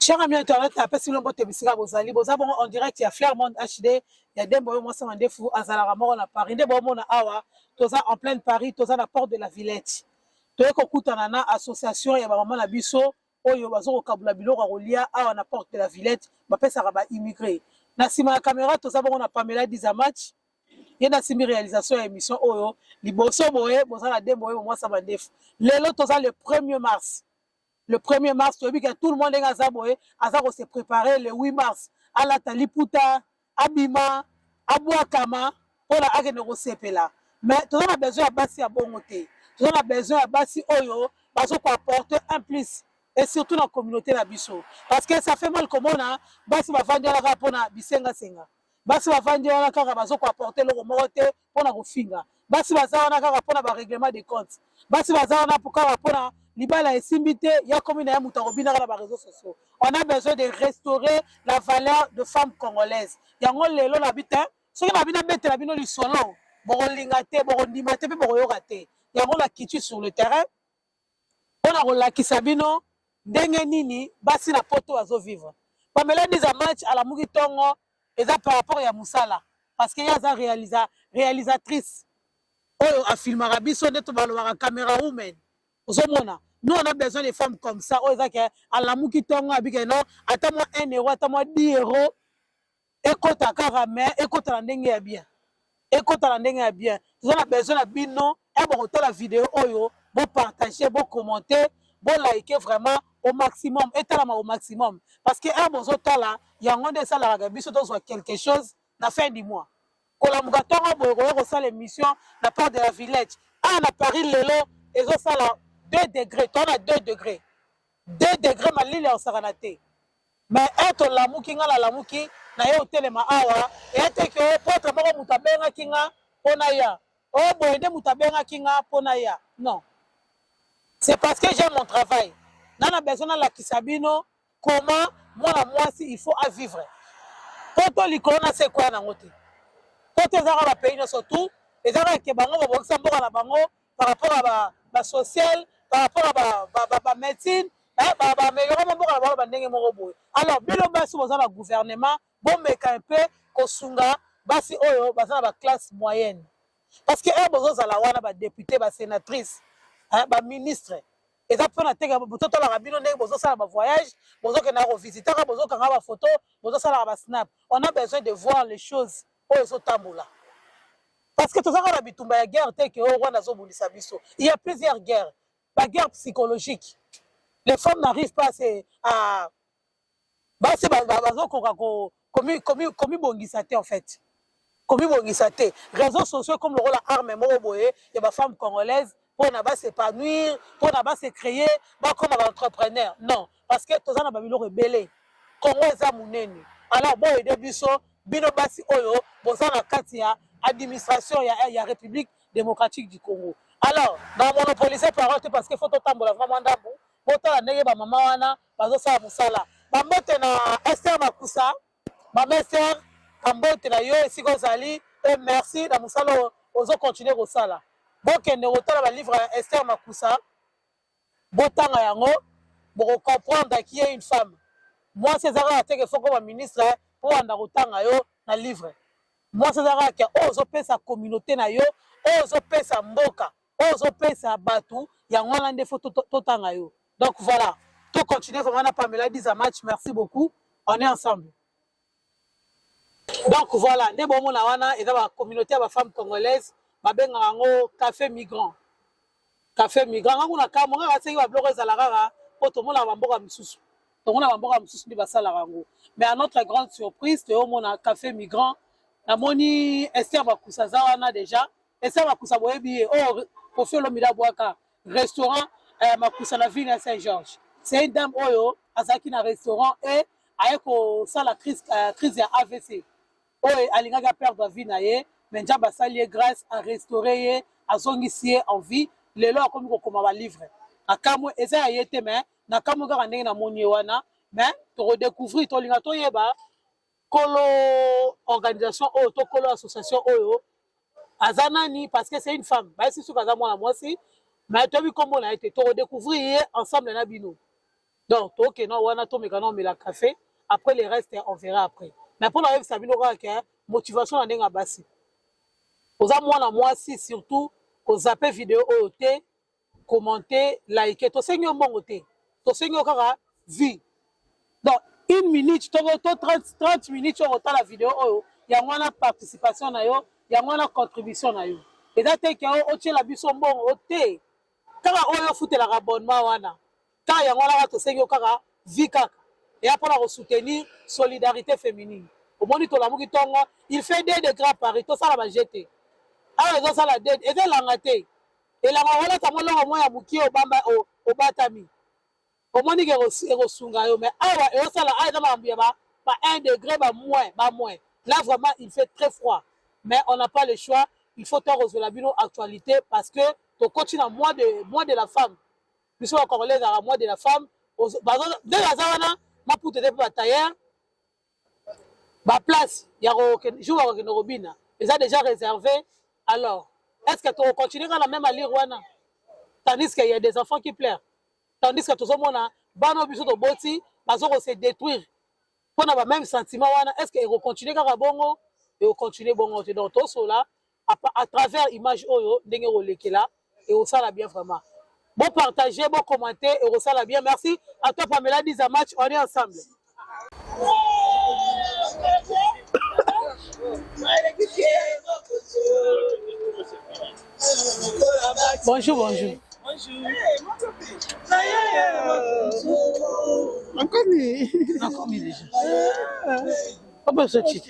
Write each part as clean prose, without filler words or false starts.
Cher ami internet, après si l'on peut te bisira bozali, bozabon en direct, il y a Flairmont HD, il y a des boys, moi ça m'a défou, Azala mort à Paris, des boys, mon awa, toza en pleine Paris, toza la porte de la Villette. Toye kokuta nana association, il y a maman la biso, oyo bazo ko kabula biloko rolia, awa na porte de la Villette, ba pesa ba immigré. Na sima la caméra, toza bon na Pamela Dizamatch, il y a na simi réalisation émission oyo, liboso boye, bozala des boys, moi ça m'a défou. Lelo toza le 1er mars. Le 1er mars, tu as vu que tout le monde est à Zaboé, se préparer le 8 mars. À la Taliputa, à Bima, à Boakama, pour la Agenerosepela. Mais tu as besoin de Bassi à bon côté. Tu as besoin de Bassi Oyo, parce qu'on peut apporter un plus. Et surtout dans la communauté de Bisso. Parce que ça fait mal comme on a, Bassi va vendre la rapona, Bisenga Senga. Bassi va vendre la carabazo pour apporter le remonté pour la refinga. Bassi va vendre la carapona pour règlement des comptes. Bassi va vendre pour carapona. Libala et Simbité, il y a comme une Moutarobina dans les réseaux sociaux. On a besoin de restaurer la valeur de femmes congolaises. Il y a un lélo l'habitant, ce qui a bien bête la bino du solo, Borolingate, Borondimate, Boroyorate. Il y a un la qui tue sur le terrain. On a la qui sabino, Dengenini, Bassi la poto à zo vivre. Pamela des match à la Mugitongo, et ça par rapport à Moussala. Parce qu'il y a sa réalisatrice. Oh, à film arabe, son net à caméra woman. Nous, on a besoin de femmes comme ça. Oh, à la Mukitongo, non, attends-moi 1 euro, attends-moi 10 euros. Écoute à Karamé, écoute à la Nengue bien. Écoute à la Nengue bien. Nous avons besoin de bino, et bon, la vidéo, bon partager, bon commenter, bon liker vraiment au maximum. Et au maximum. Parce que, bon, là, il y a un de ça, la Gabi, quelque chose, la fin du mois. Quand la Mugatongo, bon, on l'émission, la part de la Villette. Ah, on a Paris, Lelo, et ça, là. 2 degrés, tu as 2 degrés. 2 degrés, ma lille en saranate. Mais être l'amour qui a l'amour qui n'a pas été awa, et être que pour être mort mutabenga kinga ponaya. Oh, bon, de mutabenga kinga ponaya. Non. C'est parce que j'aime mon travail. Nana besoin de la kisabino, comment, moi, si il faut à vivre. Pour l'icône, c'est quoi, nangote? Pour tes arabes à pays, surtout, les arabes qui bango, par rapport à la social, par rapport à la médecine, alors, bilo basi dans le gouvernement, bon, mais un peu, kosunga, basi oyo, dans la classe moyenne. Parce que, besoin de la wana, député, sénatrice, ministre. Et ça peut être la rabino, besoin de voyage, besoin de visiter, besoin de photo, besoin de snap. On a besoin de voir les choses, oyo, tamboula. Parce que tout ça, on a guerre, il y a plusieurs guerres. La guerre psychologique. Les femmes n'arrivent pas à... Comme bongisate en fait. Comme bongisate. Réseaux sociaux comme le rôle arme, il y a des femmes congolaises pour s'épanouir, pour se créer, comme un entrepreneur. Non. Parce que tout ça, on a besoin de rebelle. Congo est mouneni. Alors, bon, il y a des gens, bino basi oyo, bon, ça, il y a administration, il y a République démocratique du Congo. Alors, dans monopoliser parole, parce qu'il faut tout le temps, vraiment, autant la nege ba maman wana, bazo sa musala. Ba mbote na Esther Makusa, ba Esther, kambote na yo, esiko zali, et merci, na musala, ozo continuer au sala. Bon, kende otala ba livre Esther Makusa, botanga yango, pour comprendre qui est une femme. Moi, c'est ça que faut comme ministre, pour anda otanga yo, na livre. Moi, c'est ça que ozo pesa sa communauté na yo, ozo pesa mboka, ozo pesa batu, yango lande faut totanga yo. Donc voilà, tout continue vraiment Pamela Dizamatch, merci beaucoup, on est ensemble. Donc voilà, ne bon mona wana et dans la communauté de femmes congolaises, ba benga ngo café migrant. Café migrant, on a ka monga ba seki ba bloquer za la rara, pour tout monde ba mboka misusu. Donc on a ba mboka misusu ni ba sala rango. Mais à notre grande surprise, on mona café migrant, na moni Esther Makusa za wana déjà, Esther Makusa boyebi oh pour faire le mida boaka, restaurant Makusa la ville à Saint-Georges. C'est une dame oyo, azaki na restaurant et ayeko ça la crise ya AVC. Oyo alingaga perdre la vie na ye, mais nja basali grâce à restaurer à zongisi en vie, les lois comme ko koma ba livre. Akamwe eza yete mais na kamwe ga ndenge na moni wana, mais to redécouvrir to linga to yeba kolo organisation oyo to kolo association oyo azanani parce que c'est une femme. Ba si sou kaza mwana mwasi. Mais tu as vu comment on a été redécouvrir ensemble na bino. Donc, ok, non, on a tombé quand on met la café. Après, les restes, on verra après. Mais pour la Sabine, on a motivation à n'enga bassi. Aux moi, moi, si, surtout, aux zappé vidéo, au thé, commenter, liker. To seigneur bon côté. To seigneur kara, vie. Donc, 1 minute, 30 minutes, on retard la vidéo, il y a moins de participation, il y a moins de contribution. Et là, tu as la biso bon, au thé. Kaka oyo futela abonnement wana ka yango wana tosengi kaka vi kaka eya mpona kosoutenir solidarité féminine omoni tolamuki ntongo il fait de grands paris tosala baje te awa ezosala de eza elanga te elanga kolata molongo mwa ya mokie obatami omoni ke ekosunga yo mais awa ezosala awa eza makambo ya ba 1 degré ba moins là vraiment il fait très froid mais on n'a pas le choix il faut resolver la actualité parce que to continue à mois de la femme biso ba congolais à mois de la femme de la zawana ma pour te ba tailleur ba place ya jour à robina ils a déjà réservé alors est-ce que tu continues à la même à lire wana tandis qu'il y a des enfants qui pleurent tandis que tout le monde a bano biso to boti bazo se détruire pour na ba même sentiment wana est-ce que il continue kaka bongo et continue bongo donc tout cela à travers image oyo ndenge olekela et au ça la bien vraiment bon partager bon commenter et au ça la bien merci à toi Pamela Diza match on est ensemble bonjour bonjour Encore mis. encore mis déjà comment ça tu Oui,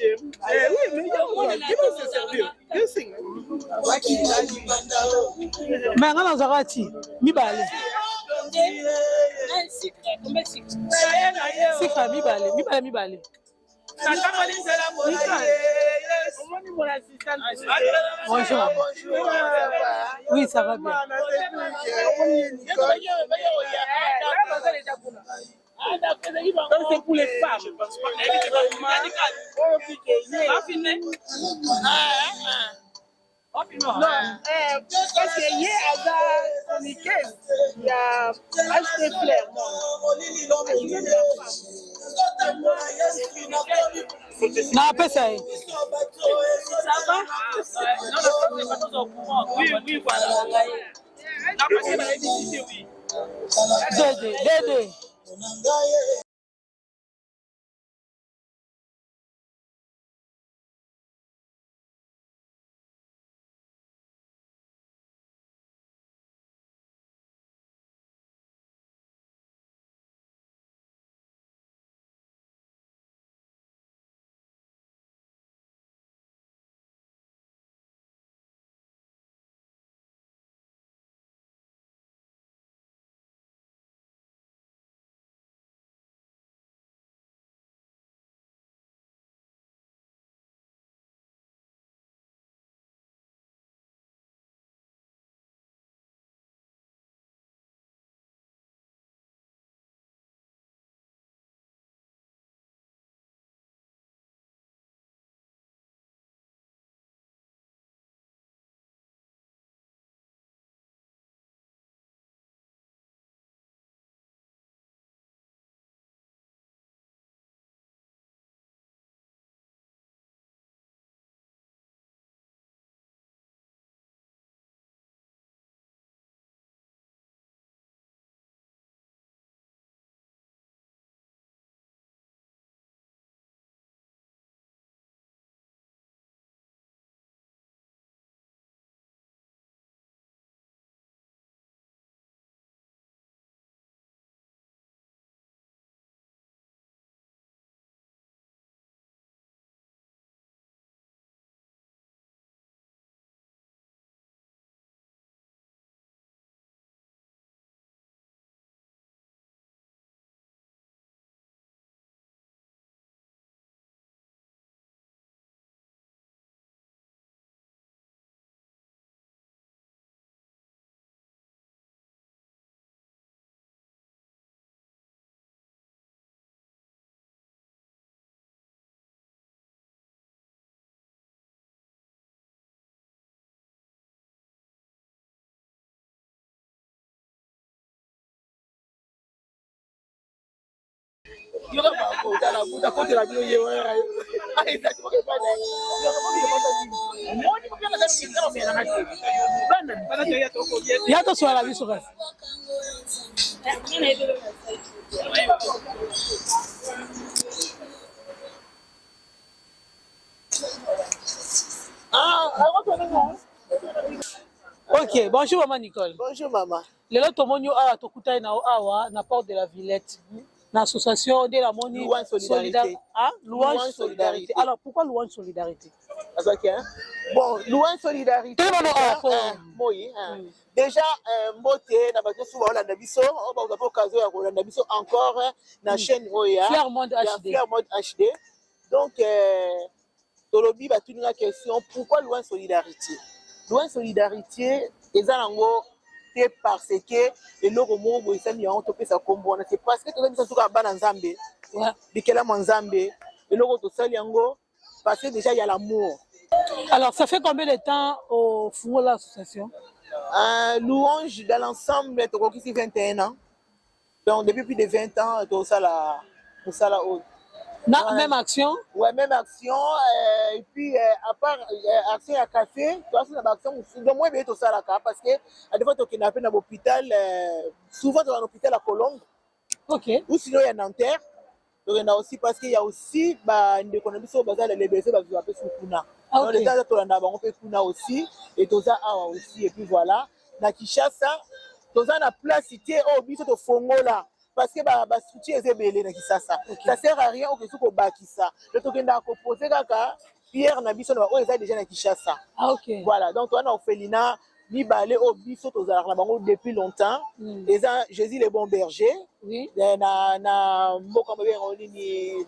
mais il y a se servir. mais ngana nzakati mibale sikra mibale bonjour oui ça va bien Donc c'est pour les femmes. Je pense pas. Non, parce que hier, elle a communiqué. Il y a acheté fleurs. na pesa ye Ça va? Oui, oui, voilà. La personne a dit oui. Dede yoka bango tala buta kote la bio ye wera ai ta ko ba na yoka bango ye bata ni moni ko kana kasi kana me na ngati bana to ya to ko ye ya to swala biso kasi ok bonjour maman Nicole. Bonjour maman. Lelo tomoni awa tokutani na awa na porte de la Villette. Na association de la Moni Louange Solidarité. Hein? Louange Solidarité. Alors pourquoi Louange Solidarité? Parce que bon, Louange Solidarité. Moi, déjà mbote na bato souvent on a biso, on va avoir occasion ya kolanda biso encore na chaîne Oya. Fleur-Monde HD. Fleur-Monde HD. Donc tolobi ba tuninga question pourquoi Louange Solidarité? Louange Solidarité ezanango parce que eloko moko boisani yango topesa kombo c'est parce que toza biso tuka bana nzambe bikela nzambe eloko tosali yango parce que déjà il y a l'amour. Alors ça fait combien de temps au fond de l'association? Louange dans l'ensemble tokokisi 21 ans. Donc depuis plus de 20 ans tosala haute. Même action? Ouais, même action. Et puis, à part action à café, tu as une action aussi. Donc, moi, je vais ça là parce que, à des fois, tu es kidnappé dans l'hôpital, souvent, tu es dans l'hôpital à Colombe. Ok. Ou sinon, il y a Nanterre. Donc, il y a aussi, parce qu'il y a aussi, une économie sur le bazar, les blessés, bah, tu vas faire sur Kuna. Donc, les gens, tu as on fait Kuna aussi. Et tu as Awa aussi. Et puis, voilà. Na Kishasa, tu as la place, cité, oh, biso, tu fongo là. Parce que bah soutien est belé na Kisasa. Ça sert à rien au que tu baki ça. Le token da composé kaka Pierre na biso na o eza déjà na Kishasa. Ah ok. Voilà, donc on a Ophelina ni balé au biso to za na bango depuis longtemps. Et ça Jésus le bon berger. Oui. Na mboka mabe ngoni ni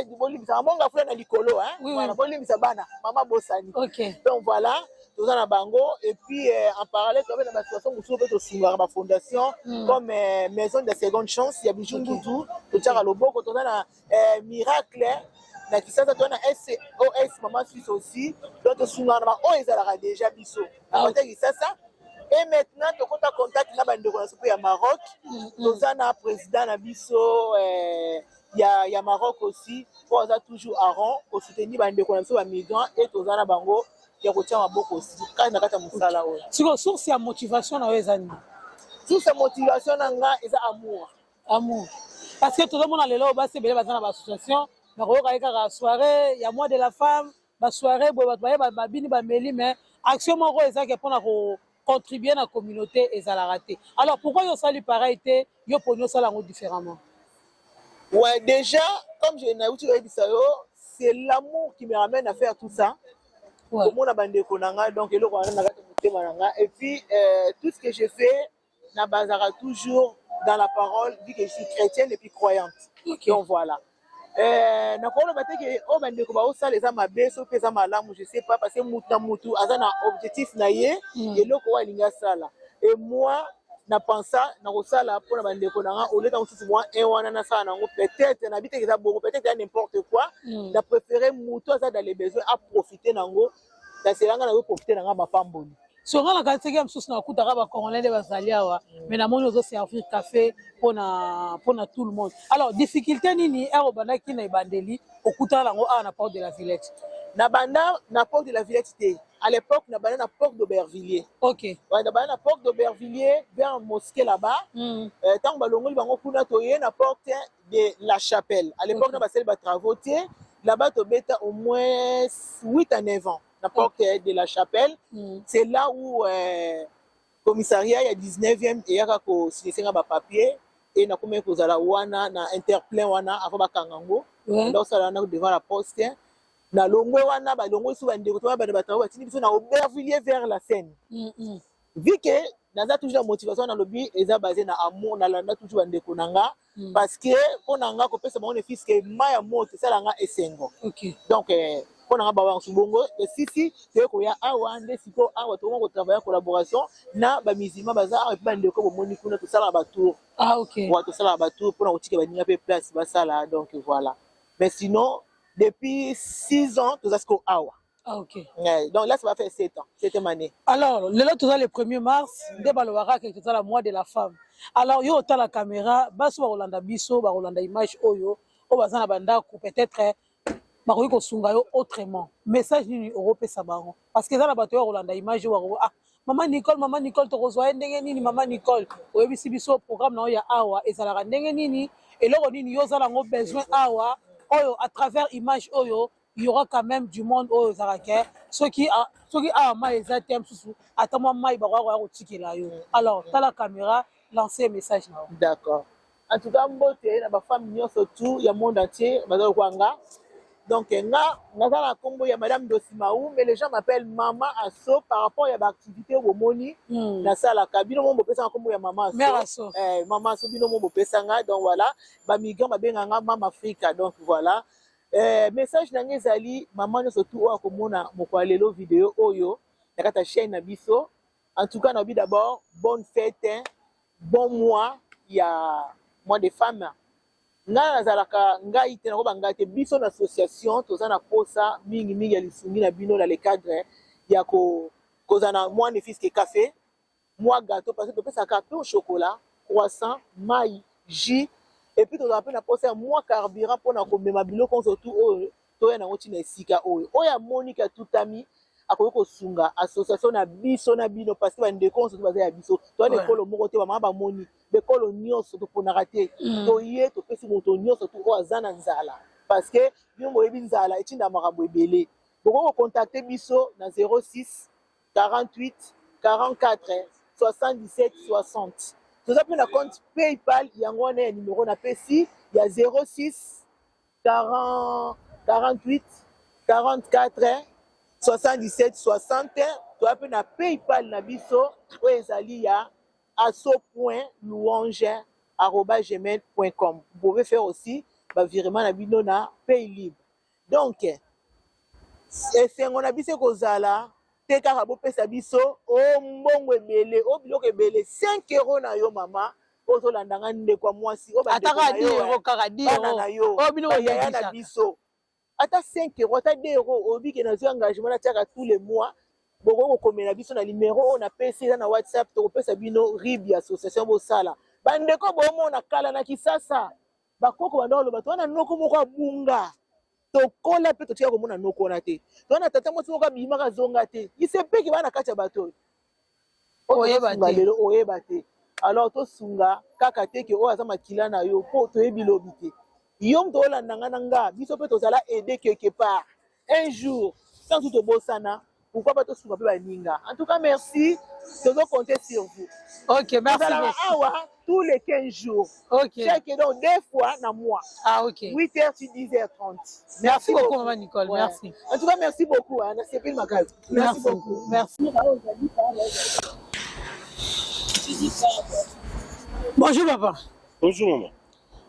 du bolim ça monga fula na likolo hein. Voilà, bolim ça bana mama bosani. OK. Donc voilà. Dans bango et puis en parallèle tu as une situation où tu peux te la fondation comme maison de seconde chance il y a Bijumbutu tu as le boko tu as miracle na Kisasa tu as SOS maman suisse aussi donc tu as oh ils déjà biso à Kisasa et maintenant tu as contact na bande de ya Maroc tu as un président na biso il y a Maroc aussi pour ça toujours à rond pour soutenir bande de migrants et tu as bango ya kotia maboko aussi quand na kata musala oyo siko source ya motivation na wezani source ya motivation na nga eza amour parce que tout le monde lelo basi bele bazana ba association na ko ka ka soirée ya mois de la femme ba soirée bo ba bini ba meli mais action moko eza ke pona ko contribuer na communauté ezala raté alors pourquoi yo sali pareil te yo ponyo sala ngo différemment ouais déjà comme je n'ai outil bisayo c'est l'amour qui me ramène à faire tout ça. Ouais. Donc, et puis tout ce que je fais na bazara toujours dans la parole vu que je suis chrétienne et puis croyante. Okay. Donc voilà. Na ko ba teke o bande ko ba o sala za mabe so pesa malamu je sais pas parce que mutu azana objectif na ye et loko wa linga sala et moi na pensa na ko sala pour na bande ko na au lieu de moi un wana na sala ngo peut-être na bité que ça beaucoup peut-être n'importe quoi na préférer mutu za dans les besoins à profiter nango da selanga na profiter nanga mapamboni so ngala ka tseki msusu na kutaka ba congolais de bazali awa mais na moni ozo servir café pour tout le monde alors difficulté nini ero bandaki na ibandeli okuta lango awa na porte de la Villette na banda na porte de la Villette à l'époque na banda na porte d'Aubervilliers. OK ouais na banda na porte d'Aubervilliers vers mosquée là-bas tant balongoli bango kuna toye na porte de la Chapelle à l'époque na basel ba travaux là-bas to beta au moins 8 à 9 ans la porte de la Chapelle c'est là où commissariat il y a 19e et yaka ko signer ba papier et na comme ko zala wana na interplein wana avant ba kangango donc ça là devant la poste na longwe wana ba longwe sou bande ko to ba travaux tini biso na Aubervilliers vers la Seine vu que naza toujours la motivation na lobby eza basé na amour na landa toujours bande ko nanga parce que onanga ko pesa mon fils que maya moto ça langa esengo OK donc on ba wa subongo et si c'est ko ya awa nde siko awa to ko travailler collaboration na ba musulman baza et bande ko moni kuna to sala ba tour OK wa to sala ba tour pour na otike ba ninga pe place ba sala donc voilà mais sinon depuis 6 ans to zasko awa Ah, ok. Donc là, ça va faire 7 ans, 7e année. Alors, le le 1er mars, dès que c'est le mois de la femme. Alors, yo ta la caméra, baso Rolanda biso, Rolanda image oyo, o bazana banda peut-être bakoki kosunga yo autrement. Message nini Europe sa baron. Parce que ça la bato Rolanda image yo ah Maman Nicole to kozwa ndenge nini Maman Nicole. Oyebisi biso programme na ya awa ezalaka ndenge nini eloko nini yo zala ngo besoin awa oyo à travers image oyo il y aura quand même du monde au Zarake. Ceux qui a maïs sous attends maï alors t'as la caméra lancer un message. D'accord. En tout cas mbote na ba femme surtout il y a monde entier bazalo kwanga. Donc nga na kombo ya madame Dosimaou mais les gens m'appellent Maman Asso par rapport à l'activité au moni na sala kabino mo pesa kombo ya Maman Asso. Maman Asso bino mo pesa nga donc voilà ba migrant ba benga nga Mama Africa donc voilà. Message na ngezali maman surtout o akomona mokwalelo vidéo oyo na kata chaîne na biso. En tout cas na bi d'abord bonne fête hein, bon mois ya mois des femmes. Nga nazalaka ngai te na ko banga te biso na association toza na posa mingi ya lisungi na bino na le cadre ya ko kozana moi ne fils que café moi gâteau parce que to pesa café au chocolat croissant maï jus. Et puis tu appelles la poste moi carburant pour na komema biloko surtout oyo to na ngoti na sika oyo oya Monica tout ami akoki kosunga association na biso na bino parce que bandeko surtout baza ya biso to na ekolo moko te ba ba moni bekolo nyonso to pona raté to ye to pesi moto nyonso to o azana nzala parce que bino moyebi nzala etinda makambo ebele boko contacter biso na 06 48 44 77 60. Nous avons un compte PayPal, il y a un numéro na PSI, il y a 06 48 44 77 60. Tu as un PayPal na biso, où ezali ya asso.louange@gmail.com. Vous pouvez faire aussi un virement na bino na Paylib. Donc, c'est on a biso kozala te kaka bopesa biso o mbongo ebele o biloko ebele 5 € na yo mama ozolanda nga ndeko ya mwasi o ataka 10 € kaka 10 € o biloko ya na biso ata 5 € ata 2 € obike na zo engagement na tiaka tous les mois boko kokomela biso na numéro o na PC na WhatsApp to kopesa bino RIB association bosala bandeko bomona kala na kisasa bakoko bandolo bato wana noko moko abunga tokola pe totika komona noko na te tona tata mwasi moko abimaka zonga te isepeki bana kati ya bato oyeba te alors tosunga kaka te ke oyo aza makila na yo mpo toyebi lobi te yo moto olandanga na nga biso mpe tozala aide quelque part un jour sans tout tobosana pourquoi pas tosunga mpe baninga en tout cas merci tozo compter sur vous. Ok, merci beaucoup. Awa tous les 15 jours. Ok. Chaque donc 2 fois dans mois. Ah ok. 8h sur 10h30. Merci beaucoup Maman Nicole, ouais. Merci. En tout cas merci beaucoup hein, c'est bien Makal. Merci beaucoup. Merci. Bonjour papa. Bonjour maman.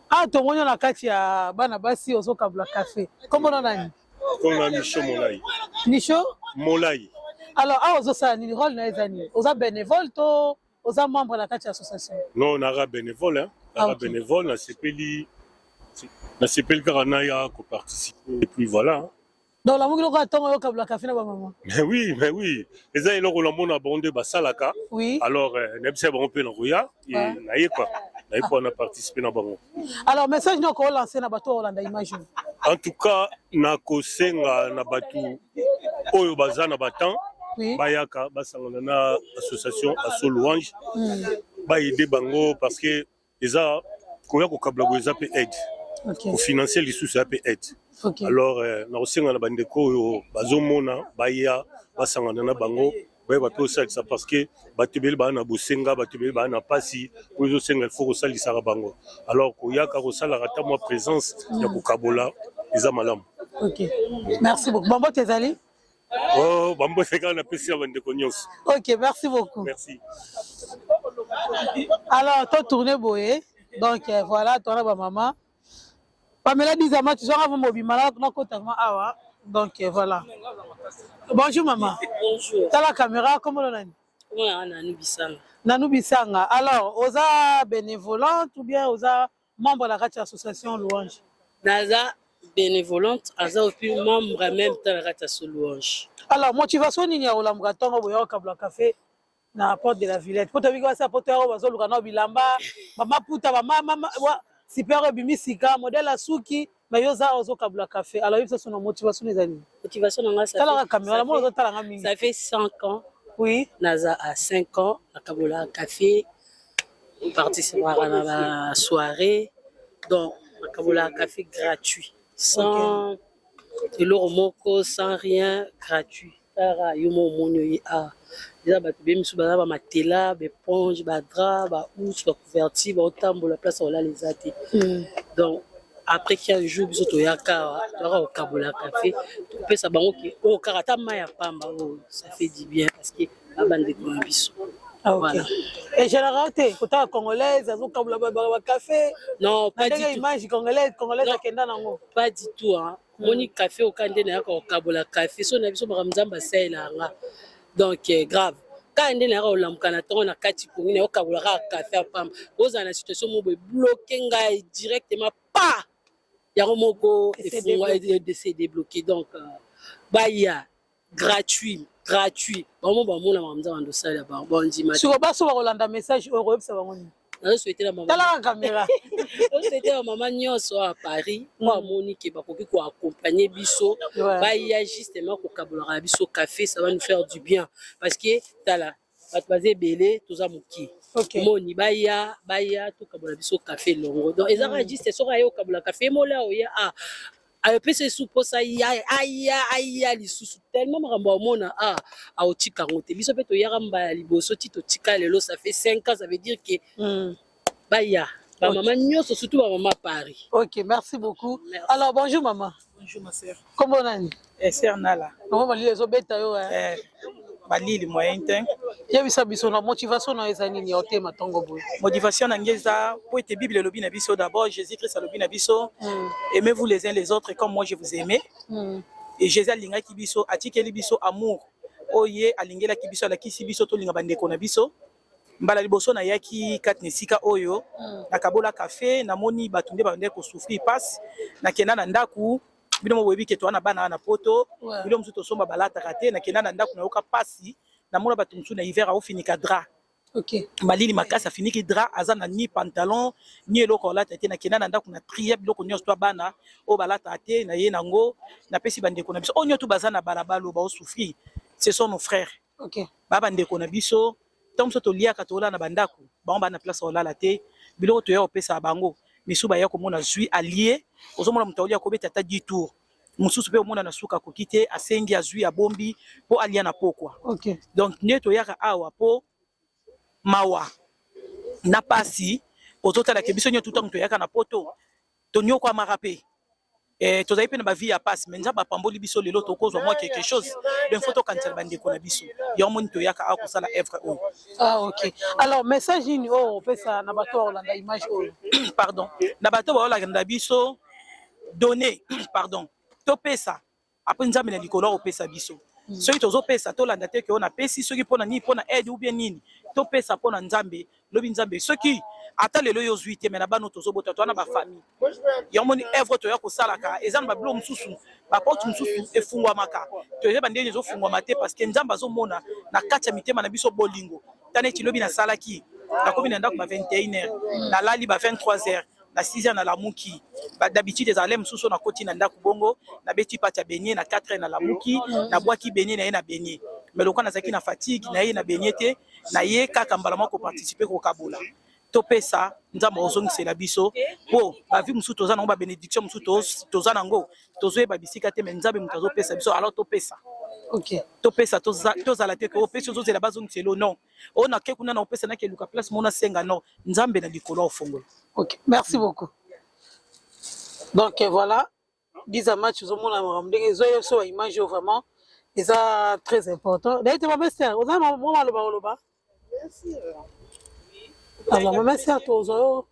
Ah tomoni na kati ya bana basi ozokabula café. Comment on a dit? Comme un Nicho Molai. Nicho? Molai. Alors, ah, ozosa ni rôle na ezani. Oza bénévole to oza membre de la association. Non, on a bénévole hein. On a bénévole, na CPLI. Na CPLI Karanaya ko participer et puis voilà. Hein. Donc la mongi loka tongo yo kabla café na ba maman. Mais oui. Eza eloko la mona bondé ba salaka. Oui. Alors nebse ba on peut na roya et na yekwa. Na yekwa on a participé na bango. Alors message no ko lancer na bato Rolanda image. En tout cas, na ko senga na batu oyo bazana batan. Oui. Bayaka basangana na association Asso Louange ba aider bango parce que eza koya ko kabla ko eza pe aide pour financer les sous pe aide. Alors na osenga na bandeko oyo bazomona baya basangana na bango ba pe osalisa parce que batubeli ba na bosenga batubeli ba na pasi pour zo senga il faut ko salisa bango. Alors koya ka ko sala rata moi présence ya ko kabola eza malamu. OK. Merci beaucoup. Bon tes allés. Oh, bambo c'est quand on a apprécié avant de cognos. Ok, merci beaucoup. Merci. Alors, toi tourné boé. Donc voilà, toi là maman. Pamela Dizama, tu seras mon mobile malade, non totalement awa. Donc voilà. Bonjour maman. Bonjour. T'as la caméra, comment on a dit? Comment Nanou Bissanga. Nanou Bissanga. Alors, osa bénévolante ou bien osa membre de la association Louange? Naza bénévolante, aza opi membre en même temps la louange. Alors, motivation nini ya olambaka ntongo boya okabula café na porte de la Villette. Po tobi basi apote oyo bazoluka na bilamba, mama puta, mama super ebimi sika, modèle asuki, mais yo za ozokabula café. Alors, yebisa son motivation ezali. Motivation nanga ça fait ça fait 5 ans. Oui. Naza à 5 ans, na kabula café, participer à la soirée. Donc, na kabula café gratuit. Sans eloko sans rien gratuit. Tara yomo monyo a déjà ba tebe misu ba matela, ba éponge, ba drap, ba housse, ba couverture, ba otambola place on les até. Donc après 15 jours biso to yaka tara au kabola café, to pesa bango ki o karata maya pamba, ça fait du bien parce que ba bande ko biso. Ah, okay. Voilà. Et généralement, côté congolaise, ils ont comme le café. Non, pas du tout. Image congolaise, pas du tout. Hein. Moni café au Kandé n'a pas au Kabola café. So na biso baramzamba saila nga. Donc grave. Quand on est au Lamkanaton, on a quatre communes au Kabola café à Pam. Aux en situation mo bloqué ngai directement pas. Ya romoko et c'est débloqué. Donc baya gratuit. Vraiment bon la mamza ando sala ba bon dimanche. Sur baso ba rolanda message Europe ça va ngoni. Na souhaiter la maman. Tala la caméra. On souhaiter la maman nyonso à Paris. Moi Monique ba koki ko accompagner biso. Ba ya justement ko kabolora biso café, ça va nous faire du bien parce que tala ba basé belé toza muki. Moni ba ya to kabola biso café longo. Donc ezara juste so yo kabola café mola o ya après c'est soupo ça aya lisusu tellement maramba mona a otika ngote biso pe to yaramba liboso ti to tika lelo ça fait 5 ans ça veut dire que baya ba maman nyoso surtout ba maman Paris. OK, merci beaucoup. Merci. Alors bonjour maman. Bonjour ma sœur. Comment nani? Sœur Nala. Comment va les obeta yo balili moyen temps. Yebisa biso na motivation na ezani ni ote matongo boy. Motivation na ngeza pour être Bible lobi na biso d'abord Jésus-Christ lobi na biso. Aimez-vous les uns les autres comme moi je vous aimais. Et Jésus alinga ki biso atikeli biso amour. Oye alingela ki biso la kisi biso to linga bandeko na biso. Mbala liboso na yaki katnesika oyo na kabola café na moni batunde ba ndeko souffrir passe na kena na ndaku bino mo webi ke to na bana na poto bino msuto somba balata kate na kena na ndaku na yoka pasi na mona batumsu na hiver au finika drap. OK. Malili makasa finiki drap azana ni pantalon ni eloko lata te na kena na ndaku na trier biloko nyos to bana o balata te na ye nango na pesi bandeko na biso onyo to bazana balabalo ba o souffrir. Ce sont nos frères. OK. Ba bandeko na biso tom so to liaka to la na bandaku ba on ba na place o la te biloko to ya opesa bango. Misuba yako mona zui allié ozomona mutaolia ko beta ta 10 tours mususu pe omona na suka ko kite asengi azui ya bombi po alia na pokwa. OK. Donc neto yaka awa po mawa na pasi ozota la kebiso nyo tutango to yaka na poto to nyoko amarape to zaipe na ba vie ya passe menza ba pamboli biso lelo to kozwa moi quelque chose de photo kantsel bandeko na biso ya moni to yaka akusala evre o. Ah OK. Alors message ni o pesa na bato olanda image o. Pardon. Na bato ba olanda biso donner pardon. To pesa après nzambe na likolo o pesa biso. Soki tozo pesa to landa te ke on a pesi soki pona ni pona aide ou bien nini to pesa pona nzambe lobi nzambe soki ata lelo yo zuite mais na bano tozo bota to na ba famille ya moni evre to ya ko salaka ezana ba blo msusu ba porte msusu efungwa maka to yeba ndenge zo fungwa mate parce que nzamba zo mona na kacha mitema na biso bolingo tane ti lobi na salaki na komi na ndako ba 21h na lali ba 23h na 6h na lamuki d'habitude ezalé msusu na koti na ndako bongo na beti pati ya beignet na 4h na lamuki na bwaki beignet na ye na beignet mais lokwa na zaki na fatigue na ye na beignet te na ye kaka mbala moko participer ko kabola to pesa nzamba ozongisela biso po ba vie msusu toza na ba bénédiction msusu toza nango tozo ba bisika te mais nzambe mutazo pesa biso alors to pesa. OK. To pesa toza la te ko pesa ozo zela bazongiselo non on a ke kuna na pesa na ke luka place mona senga non nzambe na likolo ofongola. OK, merci beaucoup. Donc voilà, 10 matchs au monde ramdenge zoyo so image vraiment et ça très important. D'ailleurs ma sœur, on a moment le baloba. Merci. Alors ma sœur toi zoyo.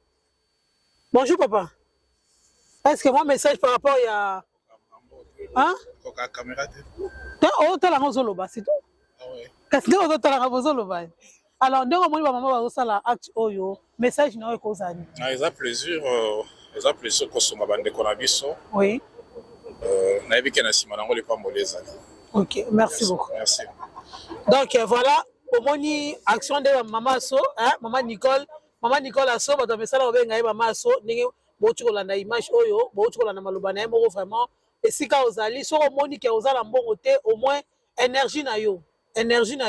Bonjour papa. Est-ce que moi message par rapport à hein? Coca caméra te. Oh t'as la rozoloba c'est tout. Ah ouais. Qu'est-ce que t'as la rozoloba? Alors ndenge moni ba maman ba sala acte oyo message na ko zani. Ah, ils a plaisir ko soma bande ko na biso. Oui. nayebi ke na nsima nango lipamboli ezali. Ok, merci beaucoup. Merci. Donc voilà, au moni action de Maman Asso, hein, Maman Nicole Asso, bato mesala obenga ye Maman Asso, ndenge boti kolanda image oyo, boti kolanda maloba na ye moko vraiment esika ozali, so omoni ke ozala mbongo te, au moins énergie na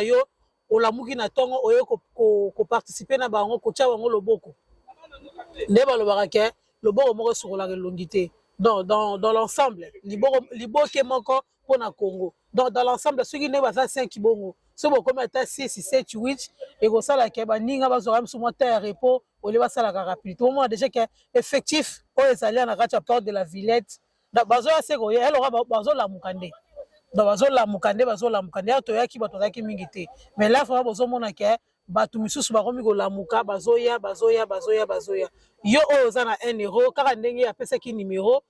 yo olamuki na tongo oyo ko participer na bango ko tia bango loboko. Nde balobaka ke loboko moko sokolaka elongi te. Dans l'ensemble, liboke moko pour na Congo. Donc dans l'ensemble, ceux qui ne va pas 5 bongo, ceux qui comme état 6 7 8 et ko sala ke ba ninga ba zo même sur terre repos, on les va sala ka rapide. Tout le monde déjà que effectif o ezali na kati porte de la Villette. Da bazo ya seko elle aura bazo la mukande. Donc bazo la mukande to yaki bato zaki mingi te. Mais là faut bazo mona ke batu misusu ba komi ko la muka bazoya. Yo oza na 1 euro kaka ndenge ya pesa ki numéro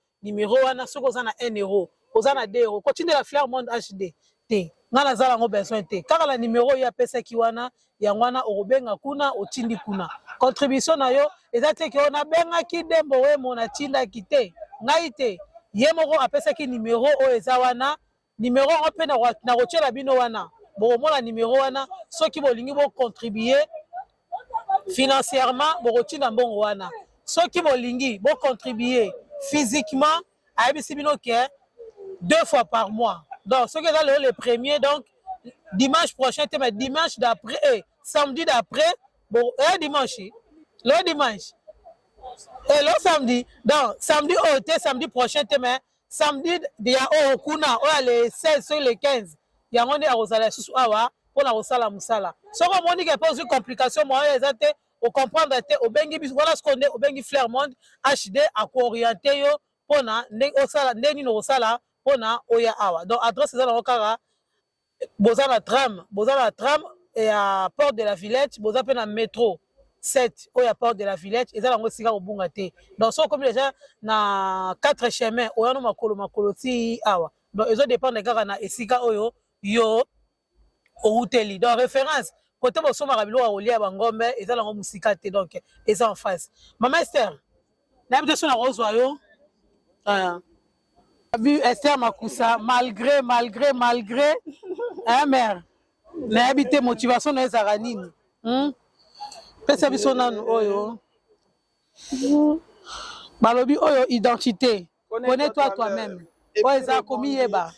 wana soko oza na 1 euro oza na 2 euros continue la Fleur Monde HD te ngana zala ngo besoin te kaka la numéro ya pesa ki wana ya wana obenga kuna otindi kuna contribution na yo eza te ke ona benga ki dembo we mona tinda kite ngai te ye moko apesa ki numéro o eza wana numéro on pe na rochela bino wana bo mona numéro wana soki bolingi bo contribuer financièrement bokotina mbongo wana soki bolingi bo contribuer physiquement ayebisi bino ke 2 fois par mois donc soki eza le premier donc dimanche prochain te mais dimanche d'après samedi d'après bon dimanche et le samedi donc samedi samedi prochain te mais samedi ya kuna oya le 16 sur le 15 yango nde akozala susu awa mpona kosala mosala soko omoni ke mpo ozwi complication moyo eza te ocomprendre te obengi biso voilà ce qu'on est obengi Fleur Monde HD akooriente yo mpona ndenge osala ndenge nini okosala mpona oya awa donc adresse eza nango kaka boza na tram ya porte de la Villette boza mpe na métro 7 oya porte de la Villette eza nango esika kobunga te donc so okomi déjà na 4 chemin oya no makolo ti awa donc ezodépendre kaka na esika oyo yo outeli donc référence côté bosomaka biloko ya kolia bangombe eza nango mosika te donc eza en face Maman Esther nayebi te so na kozwa yo abi Esther Makusa malgré mère nayebi te motivation na ezaka nini pesa biso nanu oyo balobi oyo identité connais-toi toi-même oyo eza komiyeba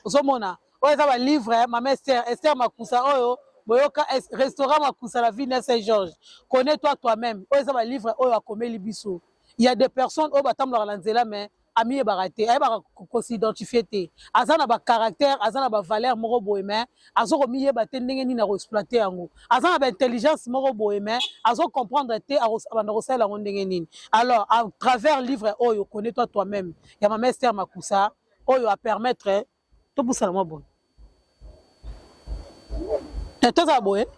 ozomona oyo eza balivre Maman Esther Makusa oyo boyoka restaurant Makusa la ville de Saint-Georges connais-toi toi-même oyo eza balivre oyo akomeli biso il y a des personnes oyo batambolaka na nzela mais amiyebaka te ayebaka kosidentifie te aza na bacaractère aza na bavaleur moko boye mais azokomiyeba te ndenge nini akoexploite yango aza na baintelligence moko boye mais azocomprendre te abanda kosalela yango ndenge nini alors à travers livre oyo connais-toi toi-même ya Maman Esther Makusa oyo apermettre topusala mwa boye tozala boye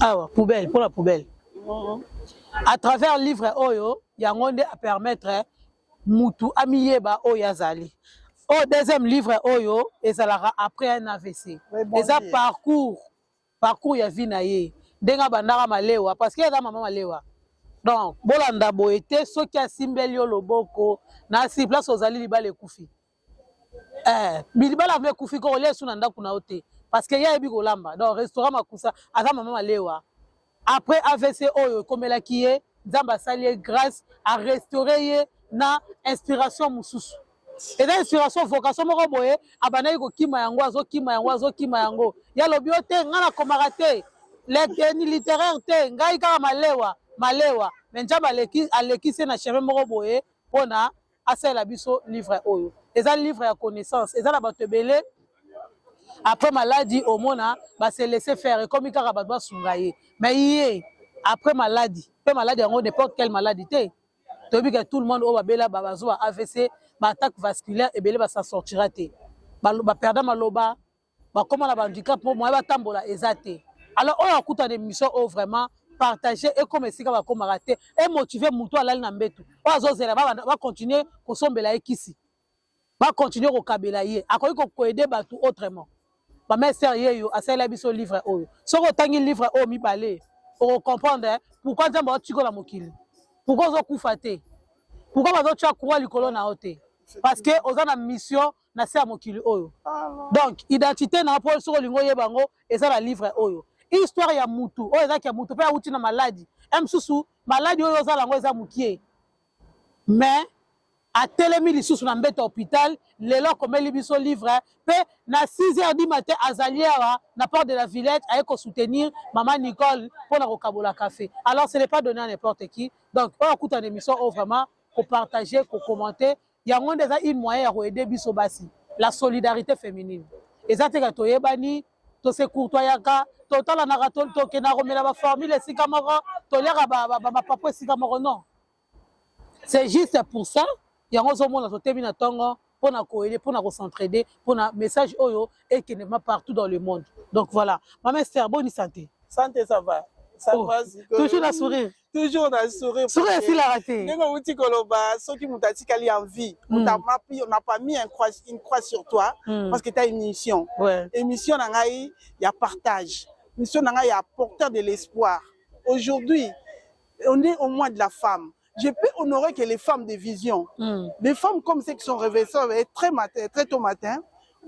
awa poubelle pour la poubelle à travers livre oyo yango nde apermettre mutu amiyeba oyo azali au deuxième livre oyo ezalaka après un AVC eza parcours ya vie na ye ndenge bandaka malewa parce que eza mama malewa donc bolanda boye te soki asimbeli yo loboko na si place ozali libala ekufi libala ekufi ko olia esu na ndako na yo te parce que yayebi kolamba donc restaurant Makusa aza mama malewa après AVC oyo ekomelaki ye nzambe asali ye grâce à restaurer ye na inspiration mosusu eza inspiration vocation moko boye abandaki kokima yango azokima yango ya lobi yo te ngai nakomaka te littéraire te ngai kaka malewa me nzambe alekisi na chemin moko boye mpona asalela biso livre oyo eza livre ya connaissance eza na bato ebele après maladie omona base laisser faire ekomi kaka bato basunga ye mais ye après maladie mpe maladie yango n'importe quelle maladie te toyebi ke tout le monde oyo babela bazwa AVC baattaque vasculaire ebele basa sortira te baperda maloba bakoma na bahandicap mo moye batambola eza te alors oyo akuta na émission oyo vraiment partager ekoma esika bakomaka te emotive mutu alali na mbetu oyo azozela bacontinue kosombela ye kisi bacontinue kokabela ye akoki koede bato autrement Maman Esther yeyo asalela biso livre oyo soki otangi livre oyo mibale okocomprendre pourquoi nzambe atikola mokili pourquoi ozokufa te pourquoi bazotia courant likolo na yo te parce que oza na mission na se ya mokili oyo. Donc identité na po soko lingo yebango eza na livre oyo. Histoire ya mutu oyo eza ki ya mutu pe auti na maladie. Msusu maladie oyo oza lango eza mukie. Mais a telemi lisusu na mbete hôpital lelo komeli biso livre pe na 6h du matin azaliera na porte de la Villette aye ko soutenir maman Nicole pour na kokabola café. Alors ce n'est pas donné à n'importe qui. Donc on écoute une émission vraiment pour partager, pour commenter. Il y a déjà une moyen à aider biso basi. La solidarité féminine. Ezate ka toyebani to se courtoyaka to tala na raton to ke na romela ba formule sika moko to lera ba papa sika moko non. C'est juste pour ça. Il y a un monde qui a tongo pour s'entraider, pour un message oyo et qui n'est pas partout dans le monde. Donc voilà. Maman Esther, bonne santé. Santé, ça va. Ça va. Toujours la sourire. Toujours la sourire. Sourire si la raté. Nous dit que ceux qui m'ont dit qu'il y a envie, on n'a pas mis une croix sur toi parce que tu as une mission. Et mission, il y a partage. Mission, il y a porteur de l'espoir. Aujourd'hui, on est au mois de la femme. Je peux honorer que les femmes de vision, les femmes comme celles qui sont réveillées très tôt matin,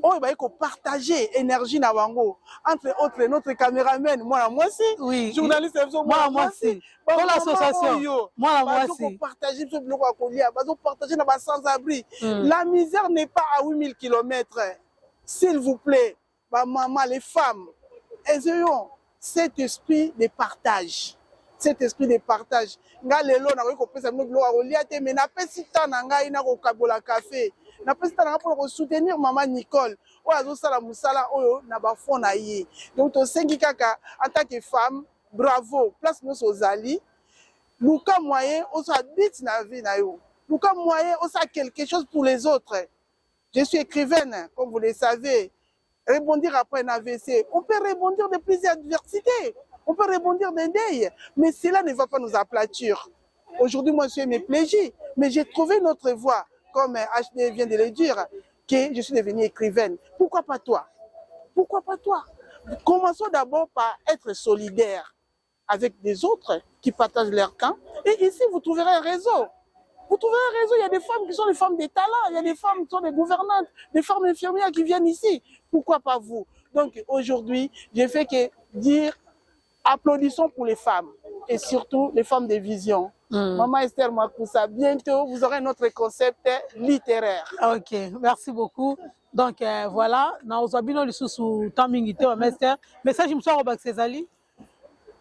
il faut partager l'énergie Nawango. Entre autres, notre caméraman, moi aussi, oui, journaliste, moi aussi, pour l'association, moi aussi. Partager ce bloc à Kolia, partager dans les sans-abri. La misère n'est pas à 8000 km. S'il vous plaît, maman, les femmes, ayons cet esprit de partage. Cet esprit de partage. Nga lelo na ko pesa mo gloire au liate mais na pesi ta na ngai na ko kabola café. Na pesi ta na pour soutenir maman Nicole. O azo sala musala oyo na ba fond na ye. Donc to sengi kaka en tant que femme, bravo. Place nous aux alliés. Luka moyen on s'habite na vie na yo. Luka moyen on sa quelque chose pour les autres. Je suis écrivaine comme vous le savez. Rebondir après un AVC, on peut rebondir de plusieurs adversités. On peut rebondir d'un deuil, mais cela ne va pas nous aplatir. Aujourd'hui, moi, je suis héplégique, mais j'ai trouvé notre voie, comme HD vient de le dire, que je suis devenue écrivaine. Pourquoi pas toi? Pourquoi pas toi? Commençons d'abord par être solidaires avec des autres qui partagent leur camp. Et ici, vous trouverez un réseau. Vous trouverez un réseau, il y a des femmes qui sont des femmes de talent, il y a des femmes qui sont des gouvernantes, des femmes infirmières qui viennent ici. Pourquoi pas vous? Donc aujourd'hui, j'ai fait que dire applaudissons pour les femmes et surtout les femmes de vision. Maman Esther Makoussa, bientôt vous aurez notre concept littéraire. Ok, merci beaucoup. Donc voilà, nous avons le sous temps minguité, Maman Esther. Message, je me suis Robert Césali.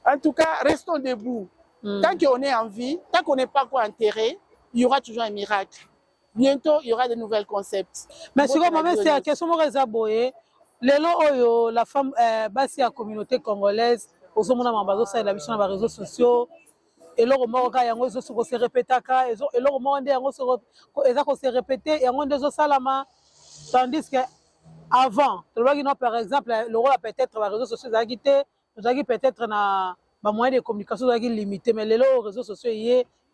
En tout cas, restons debout. Tant qu'on est en vie, tant qu'on n'est pas quoi enterré, il y aura toujours un miracle. Bientôt, il y aura de nouveaux concepts. Mais sur Maman Esther, question de Boye, la femme basse à la communauté congolaise. Aux hommes on ça la mission dans les réseaux sociaux et là on m'a yango zo se répéter ka et là on m'a yango se répéter et on des salama tandis que avant par exemple le rôle peut-être les réseaux sociaux nous peut-être na ba moyen de communication limité mais les réseaux sociaux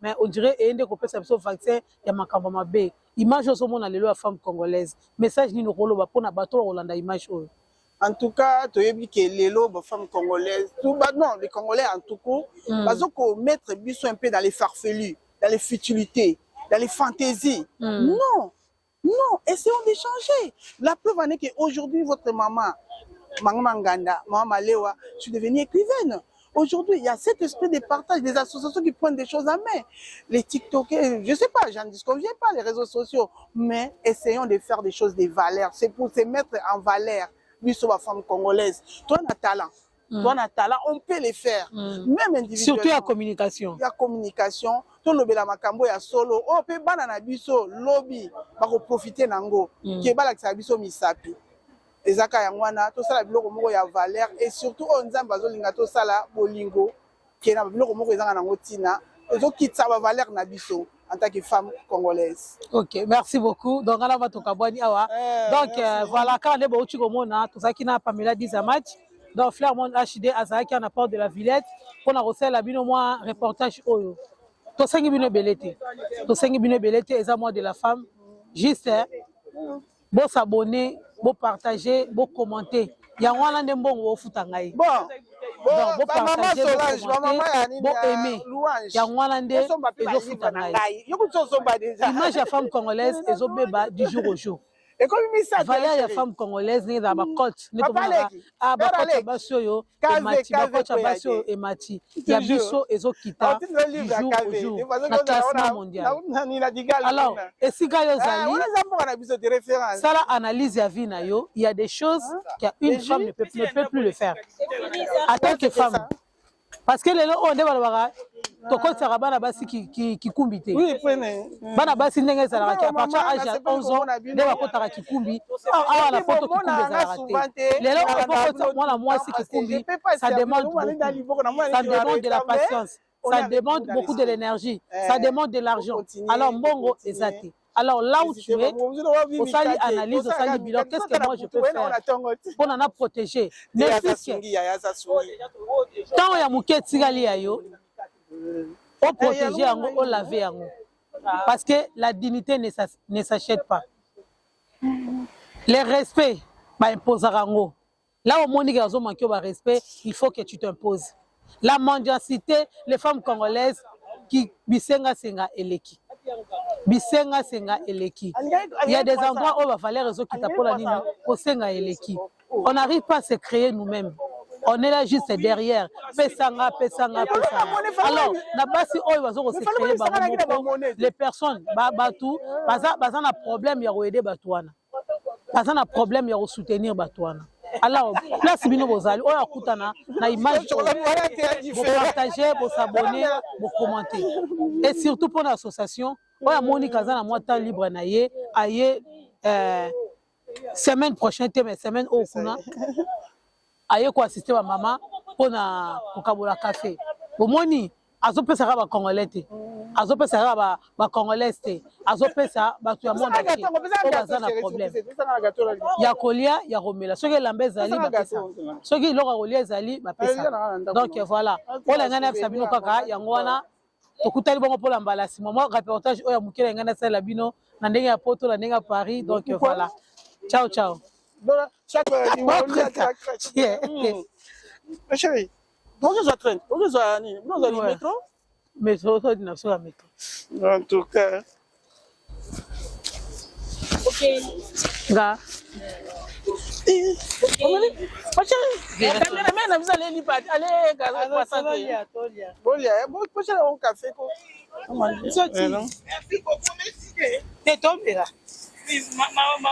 mais on dirait et ndeko pesa biso vaccin ya makambo mabe image au monde lelo la femme congolaise message ni no koloba pona bato rolanda image oyo. En tout cas, tu as vu que les femmes congolaises, non, les Congolais en tout cas, parce qu'on mettre un peu dans les farfelus, dans les futilités, dans les fantaisies. Non, non, essayons de changer. La preuve en est qu'aujourd'hui, votre maman, Maman Nganda, Maman Malewa, je suis devenue écrivaine. Aujourd'hui, il y a cet esprit de partage, des associations qui prennent des choses à main. Les TikTokers, je ne sais pas, j'en disconviens pas, les réseaux sociaux, mais essayons de faire des choses de valeur. C'est pour se mettre en valeur. Lui, sur la femme congolaise. Toi, on a talent. Toi, on a talent, on peut les faire. Même individuellement. Surtout la communication. La communication. Tout le bela makambo ya solo. Oh, peut banana biso lobby. Bako profiter nango. Qui est balak sa biso misapi. Ezaka yangwana. Tout ça la biloko moko ya valeur. Et surtout, on nzamba zo linga to sala bolingo. Qui est na biloko moko ezanga nango tina. Ezo kitsa ba valeur na biso. En tant que femme congolaise. Ok, merci beaucoup. Donc, on va Donc, voilà, quand on est au Chigomona, tout ça qui n'a pas mis la 10 match. Donc, Flairmont HD, Azaki, en apport de la Villette, pour la recette, la bino moi, reportage Oyo. Tout ça qui est belleté. Tout ça qui est belleté, et moi de la femme. Juste, bon s'abonner, bon partager, bon commenter. Il y a un bon au Foutangaï. Bon, donc maman Solange, maman aimer yango wana nde ezofuta ngai image ya femme congolaise ezobeba du jour au jour valeur ya femme congolaise ndenge ezala bacote nde tomonaka bacote ya basi oyo emati bacote ya basi oyo emati ya biso ezokita du jour au jour na classement mondial. Alors esika yo ozali sala analyse ya vie na yo, il y a des choses qu'une femme ne peut plus le faire en tant que femme. Parce que les gens ont des balabara, tokotaka bana basi kikumbi te. Bana basi ndenge ezalaka ki à partir âge ya 11 ans nde bakotaka kikumbi. Awa na poto kikumbi ezalaka te. Lelo okokota mwana mwasi kikumbi, ça demande de la patience, ça demande beaucoup de l'énergie, ça demande de l'argent. Alors mbongo ezate. Alors là où tu es, au sali analyse, au sali bilan, qu'est-ce que moi je peux faire pour en protéger? Ne fût-ce que tant ya muke tigali ya yo, au protéger yango, au laver yango. Parce que la dignité ne s'achète pas. Le respect, bah imposera yango. Là au monde il y a un respect, il faut que tu t'imposes. La mendicité, les femmes congolaises qui bisenga senga eleki. Bisenga senga eleki. Il y a des endroits où il va falloir réseau qui t'appelle la ligne pour senga eleki. On n'arrive pas à se créer nous-mêmes. On est là juste derrière. Pesanga, pesanga, pesanga. Alors, na basi oyo bazo se créer les personnes batu baza na problème ya aider batuana. Baza na problème ya soutenir batuana. Alors, place bino bozali oyo akutana na image pour partager, pour s'abonner, pour commenter. Et surtout pour l'association, oyo amoni kaza na moi temps libre na ye, aye semaine prochaine mais semaine au kuna aye ko assister wa mama pour na kokabola café. Omoni azopesa ba congolais te. Azopesa ba congolais te. Azopesa ba tu ya monde entier. O baza na problème. Ya kolia ya romela. Soki lambe zali ba pesa. Soki loka kolia zali ba pesa. Donc voilà. Ola ngana ya sabino kaka yango wana tokutali bongo pour lambala si moi reportage oya mukela ngana sala bino na ndenge ya poto na ndenge ya Paris. Donc voilà. Ciao ciao. Chaque ma chérie, pourquoi ça traîne? Pourquoi ça ni? Vous allez au métro? Métro, ça dit sur la métro. En tout cas. Ok. Ga. Ma chérie, caméraman, vous allez aller passer. Bon, il y a un café. Merci beaucoup, merci. T'es tombé là. Maman.